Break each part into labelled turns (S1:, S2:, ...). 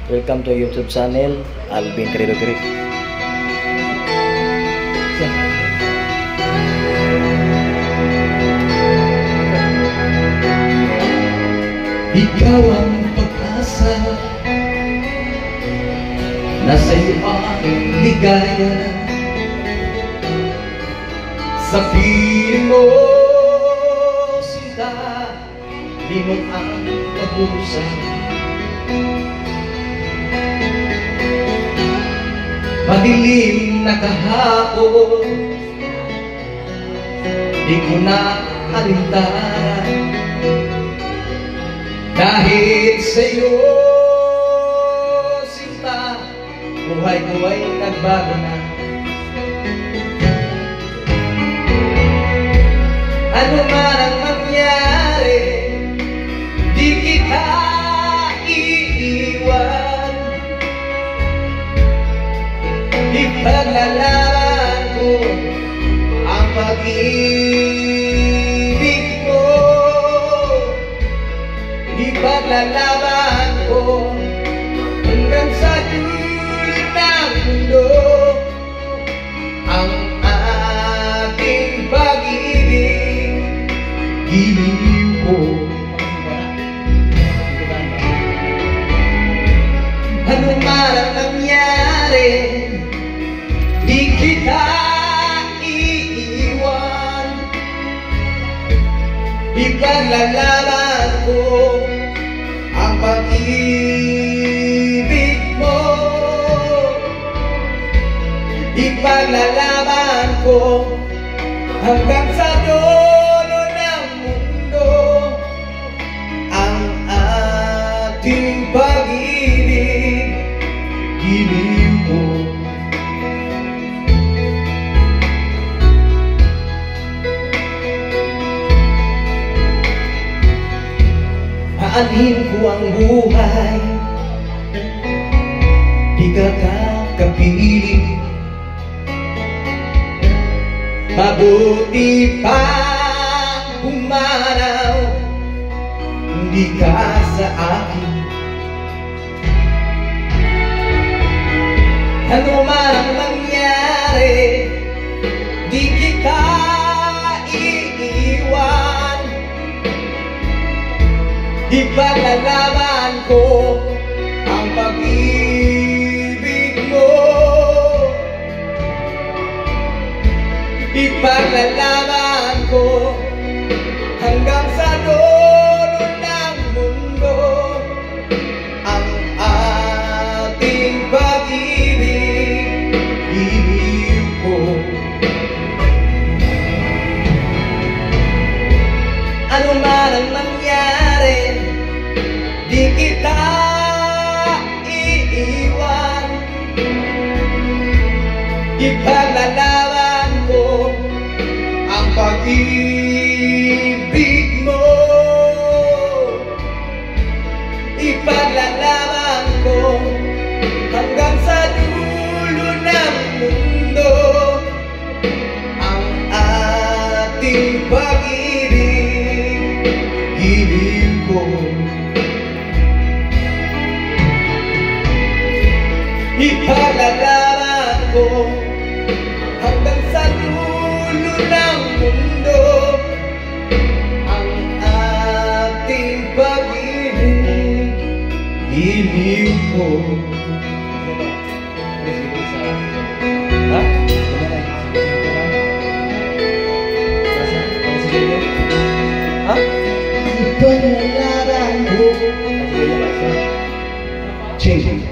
S1: Welcome to YouTube channel Alvin Querido Kiri.
S2: Ikaw ang pag-asa, nasa iyo ang ligaya. Sa piling mo, sinta, limot ang pag-usap. Madilim na kahapon, di ko na alintaran. Dahil sa'yo, sinta, buhay ko ay nagbago na. Ano man ang mangyari, di kita iiwan. Ipaglalaban ko ang pag-ibig mo. Ipaglalaban ko hanggang sa dulo ng mundo ang ating pag-ibig. Giliw ko. Ano man ang nangyari, di kita iiwan. Ipaglalaban ko ang pag-ibig mo. Ipaglalaban ko hanggang sa dulo ng mundo ang ating pag-ibig. Giliw ko. Aanhin ko ang buhay, di ka kakapiling. Mabuti pa humanaw, hindi ka sa akin. Ano man ang mangyari, di kita iiwan. Ipaglalaban ko ang pag-ibig mo. Ipaglalaban ko hanggang sa dulo ng mundo ang ating pag-ibig. Giliw ko. Ano man ang mangyari, di kita iiwan. Ipaglalaban ko ang pag-ibig mo. Ipaglalaban ko hanggang sa dulo ng mundo ang ating pag-ibig. Giliw ko. Ipaglalaban ko hanggang sa dulo ng mundo ang ating pag-ibig. Giliw ko.
S1: Ha? Ha?
S2: Ipaglalaban ko. Change.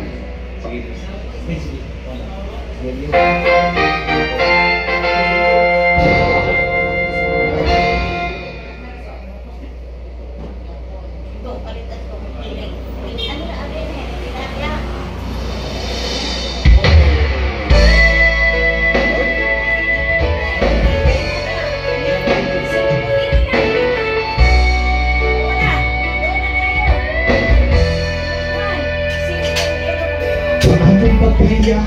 S2: Kaya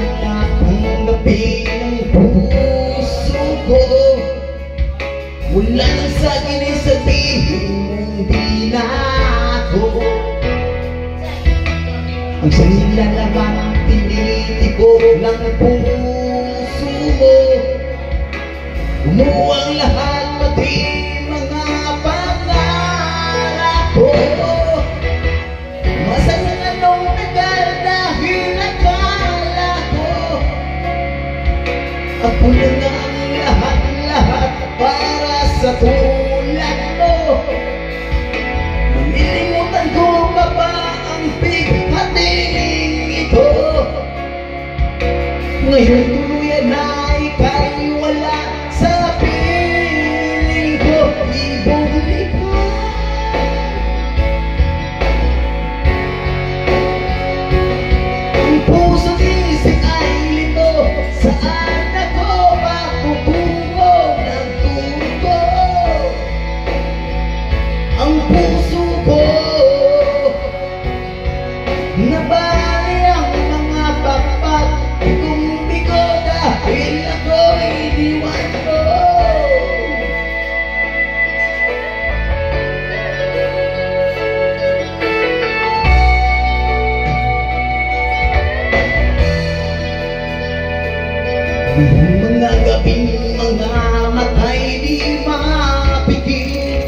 S2: tanggapin ang puso ko. Wala na sa akin ay sabihin mong di na ako. Ang sanila naman tinitiko ng puso mo. Umuwang lahat pati mga pangarap ko. Masaya na nung tagal dahil nakala ko ako na nga ang lahat-lahat para sa tulad mo. Malilimutan ko pa ba ang bighating ito? Ngayon tuluyan na ika'y wala sa piling ko. Ibumalik ka. Ang puso't isip ay lito. Saan ako matutungo ng tuto? Ang puso ko nabali ang mga bakbak. Bigo dahil ako'y iniwan mo. Mga gabing mga matay di mapigil,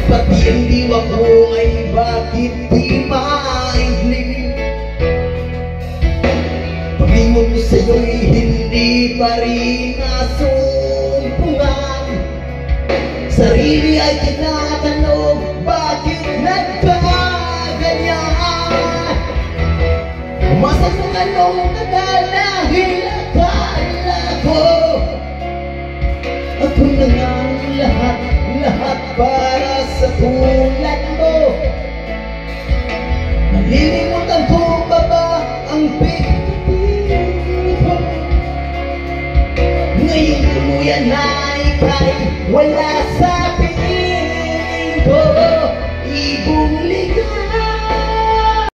S2: pati ang diwa ko ay bakit di maigling. Paglingon ko sa'yo'y hindi pa rin nasumpungan. Sarili ay tinatanong, bakit nagkaganyan? Umasa sa kanong tagal dahil akala ko ako na nga ang lahat para sa tulad mo. Nalilimutan ko pa ba ang ngayon tuluyan na ika'y wala sa piling